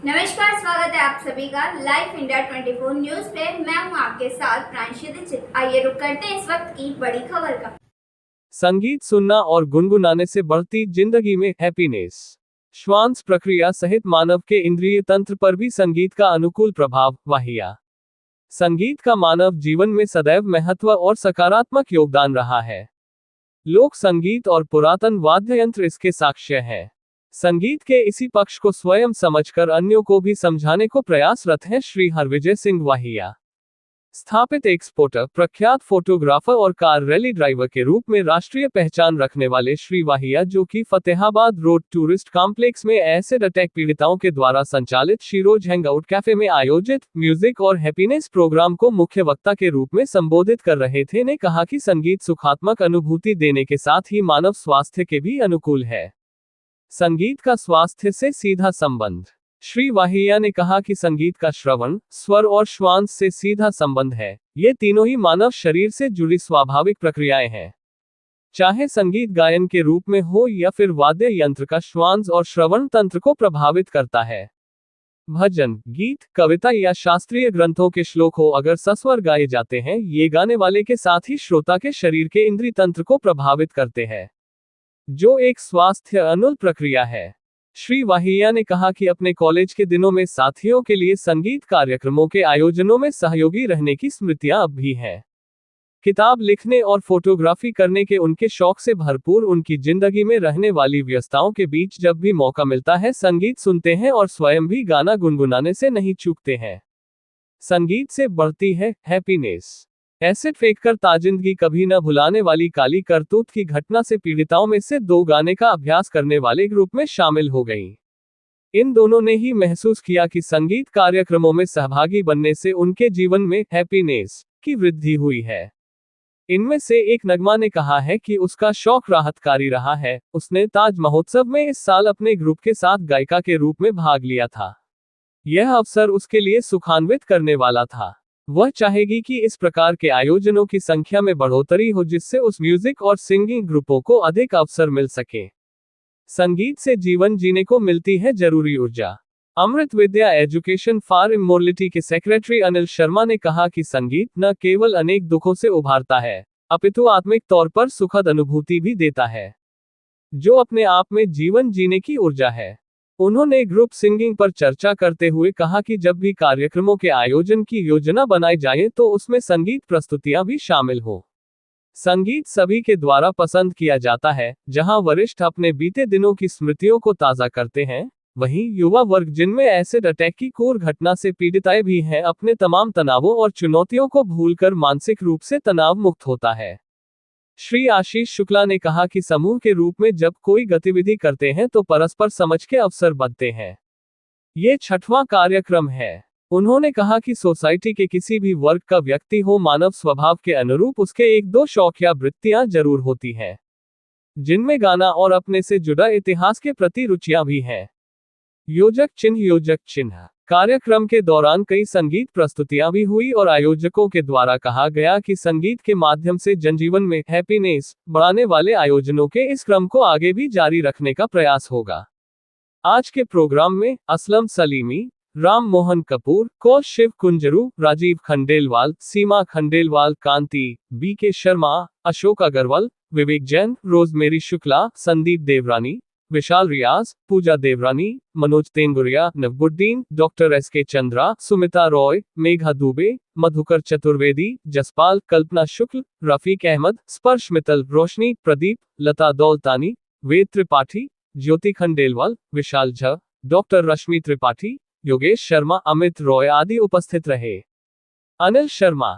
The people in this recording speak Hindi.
नमस्कार, स्वागत है आप सभी का लाइव इंडिया 24 न्यूज पे। मैं हूं आपके साथ प्रांशी दीक्षित। आइए रुक करते हैं इस वक्त की बड़ी खबर का। संगीत सुनना और गुनगुनाने से बढ़ती जिंदगी में हैप्पीनेस। श्वास प्रक्रिया सहित मानव के इंद्रिय तंत्र पर भी संगीत का अनुकूल प्रभाव वाहिया। संगीत का मानव जीवन में सदैव महत्व और सकारात्मक योगदान रहा है। लोक संगीत और पुरातन वाद्य यंत्र इसके साक्ष्य हैं। संगीत के इसी पक्ष को स्वयं समझकर अन्यों को भी समझाने को प्रयासरत हैं श्री हरविजय सिंह वाहिया। स्थापित एक्सपोर्टर, प्रख्यात फोटोग्राफर और कार रैली ड्राइवर के रूप में राष्ट्रीय पहचान रखने वाले श्री वाहिया, जो कि फतेहाबाद रोड टूरिस्ट कॉम्प्लेक्स में एसिड अटैक पीड़िताओं के द्वारा संचालित शिरोज हैंगआउट कैफे में आयोजित म्यूजिक और हैप्पीनेस प्रोग्राम को मुख्य वक्ता के रूप में संबोधित कर रहे थे, ने कहा कि संगीत सुखात्मक अनुभूति देने के साथ ही मानव स्वास्थ्य के भी अनुकूल है। संगीत का स्वास्थ्य से सीधा संबंध। श्री वाहिया ने कहा कि संगीत का श्रवण, स्वर और श्वास से सीधा संबंध है। ये तीनों ही मानव शरीर से जुड़ी स्वाभाविक प्रक्रियाएं हैं। चाहे संगीत गायन के रूप में हो या फिर वाद्य यंत्र का श्वास और श्रवण तंत्र को प्रभावित करता है। भजन, गीत, कविता या शास्त्रीय ग्रंथों के श्लोक हो, अगर सस्वर गाए जाते हैं, ये गाने वाले के साथ ही श्रोता के शरीर के इंद्रिय तंत्र को प्रभावित करते हैं, जो एक स्वास्थ्य अनुकूल प्रक्रिया है। श्री वाहिया ने कहा कि अपने कॉलेज के दिनों में साथियों के लिए संगीत कार्यक्रमों के आयोजनों में सहयोगी रहने की स्मृतियां अब भी हैं। किताब लिखने और फोटोग्राफी करने के उनके शौक से भरपूर उनकी जिंदगी में रहने वाली व्यस्तताओं के बीच जब भी मौका मिलता है, संगीत सुनते हैं और स्वयं भी गाना गुनगुनाने से नहीं चूकते हैं। संगीत से बढ़ती है हैप्पीनेस। एसिड फेंककर ताजिंदगी कभी न भुलाने वाली काली करतूत की घटना से पीड़िताओं में से दो गाने का अभ्यास करने वाले ग्रुप में शामिल हो गईं। इन दोनों ने ही महसूस किया कि संगीत कार्यक्रमों में सहभागी बनने से उनके जीवन में हैप्पीनेस की वृद्धि हुई है। इनमें से एक नगमा ने कहा है कि उसका शौक राहतकारी रहा है। उसने ताज महोत्सव में इस साल अपने ग्रुप के साथ गायिका के रूप में भाग लिया था। यह अवसर उसके लिए सुखान्वित करने वाला था। वह चाहेगी कि इस प्रकार के आयोजनों की संख्या में बढ़ोतरी हो, जिससे उस म्यूजिक और सिंगिंग ग्रुपों को अधिक अवसर मिल सके। संगीत से जीवन जीने को मिलती है जरूरी ऊर्जा। अमृत विद्या एजुकेशन फॉर इमोर्टलिटी के सेक्रेटरी अनिल शर्मा ने कहा कि संगीत न केवल अनेक दुखों से उभारता है, अपितु आत्मिक तौर पर सुखद अनुभूति भी देता है, जो अपने आप में जीवन जीने की ऊर्जा है। उन्होंने ग्रुप सिंगिंग पर चर्चा करते हुए कहा कि जब भी कार्यक्रमों के आयोजन की योजना बनाई जाए तो उसमें संगीत प्रस्तुतियां भी शामिल हो। संगीत सभी के द्वारा पसंद किया जाता है। जहां वरिष्ठ अपने बीते दिनों की स्मृतियों को ताज़ा करते हैं, वहीं युवा वर्ग, जिनमें एसिड अटैक की क्रूर घटना से पीड़िताएं भी हैं, अपने तमाम तनावों और चुनौतियों को भूलकर मानसिक रूप से तनाव मुक्त होता है। श्री आशीष शुक्ला ने कहा कि समूह के रूप में जब कोई गतिविधि करते हैं तो परस्पर समझ के अवसर बनते हैं। ये 6वां कार्यक्रम है। उन्होंने कहा कि सोसाइटी के किसी भी वर्ग का व्यक्ति हो, मानव स्वभाव के अनुरूप उसके एक दो शौक या वृत्तियां जरूर होती हैं, जिनमें गाना और अपने से जुड़ा इतिहास के प्रति रुचियां भी हैं। योजक चिन्ह कार्यक्रम के दौरान कई संगीत प्रस्तुतियां भी हुई और आयोजकों के द्वारा कहा गया कि संगीत के माध्यम से जनजीवन में हैप्पीनेस बढ़ाने वाले आयोजनों के इस क्रम को आगे भी जारी रखने का प्रयास होगा। आज के प्रोग्राम में असलम सलीमी, राम मोहन कपूर, कौश शिव कुंजरू, राजीव खंडेलवाल, सीमा खंडेलवाल, कांति, BK शर्मा, अशोक अग्रवाल, विवेक जैन, रोजमेरी शुक्ला, संदीप देवरानी, विशाल रियाज, पूजा देवरानी, मनोज तेंगुरिया, नवबुद्दीन, डॉक्टर SK चंद्रा, सुमिता रॉय, मेघा दुबे, मधुकर चतुर्वेदी, जसपाल, कल्पना शुक्ल, रफीक अहमद, स्पर्श मित्तल, रोशनी, प्रदीप, लता दौलतानी, वेद त्रिपाठी, ज्योति खंडेलवाल, विशाल झा, डॉक्टर रश्मि त्रिपाठी, योगेश शर्मा, अमित रॉय आदि उपस्थित रहे। अनिल शर्मा।